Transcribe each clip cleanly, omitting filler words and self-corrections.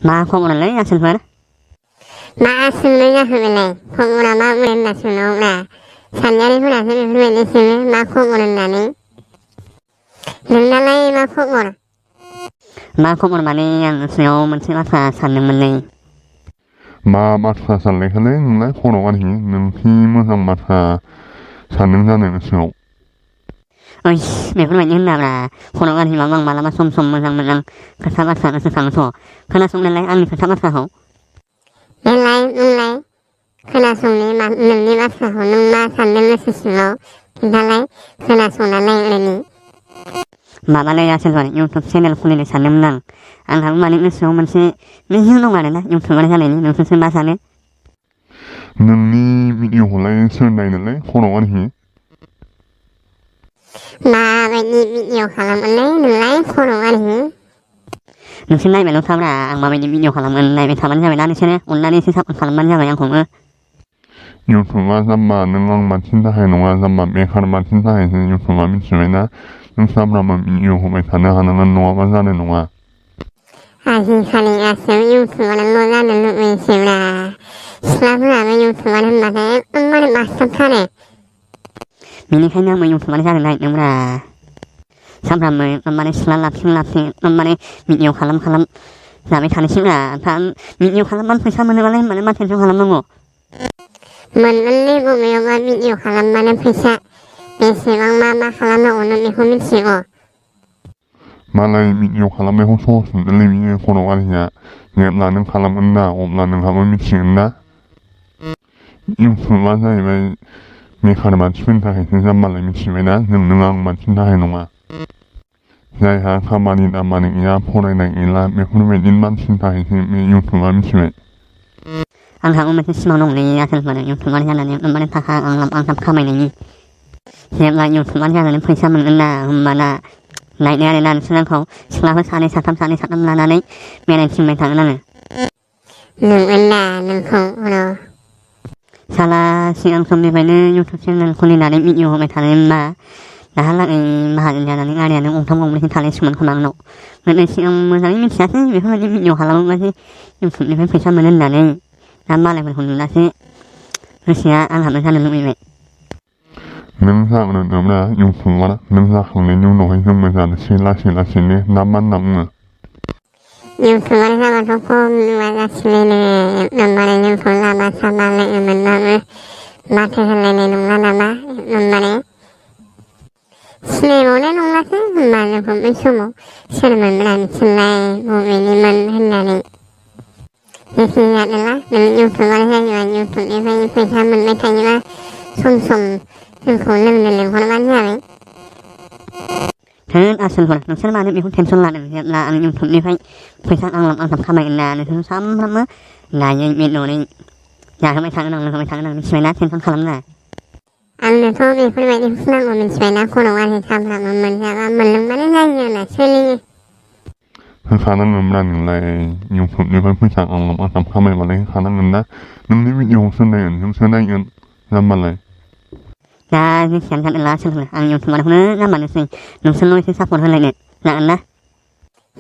마 코모는 야슨 말 마스는 야스벨레 코모나 마무는 나스노나 산야리 후나스는 후메니스는 마 코모는 나니 능나라이 마 코모나 마 코모는 많이 양스요 문치 마사 산능 문네 마 마사 살레클레 능라 코로가니 능히 무상 마사 산능사능 스요 어이 매분 많이 했나라 코로가니 망망 말라마 솜솜 문상 문랑 가사바사는 상소 그나 속는라이 안미 가사바사호 렐라이 능라이 그나 속니 마 능니 마사호 능마 산능을 스스로 기달라이 그나 속날라이 레니 마발레 야슨 말 유튜브 채널 콜리네 산능랑 안 하고 많이 있어 문치 미히노 말이나 유튜브 말이 하네니 유튜브 마사네 능니 미디오홀라이 설나이늘레 코로가니 마 웨니 미디오 칼람을레 능라이 코로가니 능신 나이 멜로 타브라 악마메니 미디오 칼람은 나이 타만 자베 나니 체네 온라니 시사 칼람만 자베 양콩을 유튜브와 삼마 능왕만 친다해 농아 삼마 메카르만 친다해 유튜브와 미치메나 능삼라만 미디오호메 사능하는 농아만 사네 농아 아시카니 아스 유튜브는 노자는 루이시라 슬라브라면 유튜브는 마세 엄마는 마스터카네 미니 해명은 유튜브 말이 자베 나이 능무라 삼람을 엄마네 슬랄랍 엄마네 미디오 칼람 나베 타는 심라 반 미디오 칼람만 회사문을 말래 말만 텐션 칼람 농어 문을리 보면가 미디오 칼람만은 피샤 미시방마마 칼람을 오는 미호미치고 말라이 미디오 칼람에 호소 순들리 미디오 코로가니야 냅라는 칼람 은나 옴라는 가면 미치겠나 유튜브와 사이에 메카르만 친다해 진삼말라 미치메나 능능왕만 친다해 농아 자이하 가만히 남만이 이야 포레나 일라 메쿠르메 일만 친다해 미 유튜브와 미치메 ang hang umat si manong ni asan man yung tuman yan na yung man ta ang lam ang tap kamay ni siap la yung tuman yan na pwesa man na mana nai ne na silang ko sila ko sani satam na na ni meron sim tang na 능은나 능콩으로 sala siang sumbi pa ni yung tusin ko ni na ni yung may tanim ma lahat ay mahal niya na ni ari ng ungtong ung ni tali suman ko mang no men siang mo sa ni siya si may hon ni yung halang ma si yung sumbi pa pwesa man na ni 남말에 혼나시 루시아 안하면 사는 놈이네 능사는 넘나 용품마라 능사 항내 용노해 형면사는 실라시네 남만 남는 유튜브를 하면 좋고 마가실레네 nommar에 유튜브라 마사말레 음은남을 마트헬레네 농라나마 nommar에 시네모네 농라세 음말을 보면 수모 시르면 람실라에 모미니만 했나니 Isinya adalah YouTube saya YouTube ini saya menetanya sum sumkolam dalam hormatnya. Kan asal kan, nusir mana ni pun tension lah ni, lah YouTube ni saya pesa anglam angkap kamai na, ni sama sama, lah yang menu ni, ya kami tangan ni sebenarnya tension kalam na. Anda tahu ni pun macam senang orang sebenarnya korang ni sama menjaga melumani saja na seli. 가는 음란 일라에 용품을 풀상 anglam angkap kamai malai 가는 음나 능리 미디오 선내연 형선내연 남말래 Ya, ni siang kan lah sel ang YouTube mana huna nama ni sih, nusir noi sih sapor hula ni, lah anda.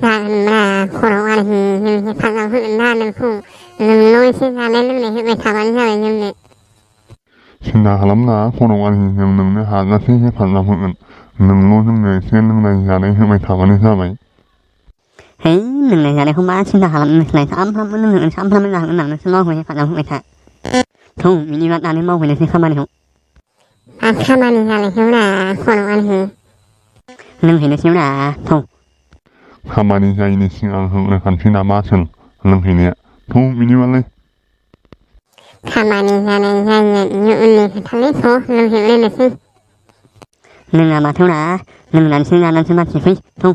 Ya, korang ni panggil huna nungku, nungui sih sana nungui huna taman saja nungui. 신나 하람나 코로가니 형능네 하나 세계 판람은 능로 능네 세능네 자네 형의 타만이 사마이 Hei, nung này không ba xin halam này sam tham là nang xin lo hồi phạt lòng người ta. Không, mình bắt anh mau về thì không ăn được. Kaman là hiểu là korang ni. Nung thì nó xíu là không. 가만히 자이니 싱앙 흥을 간피나 마천 능히네 통 미니말레 Kaman là những thằng số nung hiểu lên là gì? Nung là mà thiếu là nung là xin ra nên xin bắt chỉ phi không.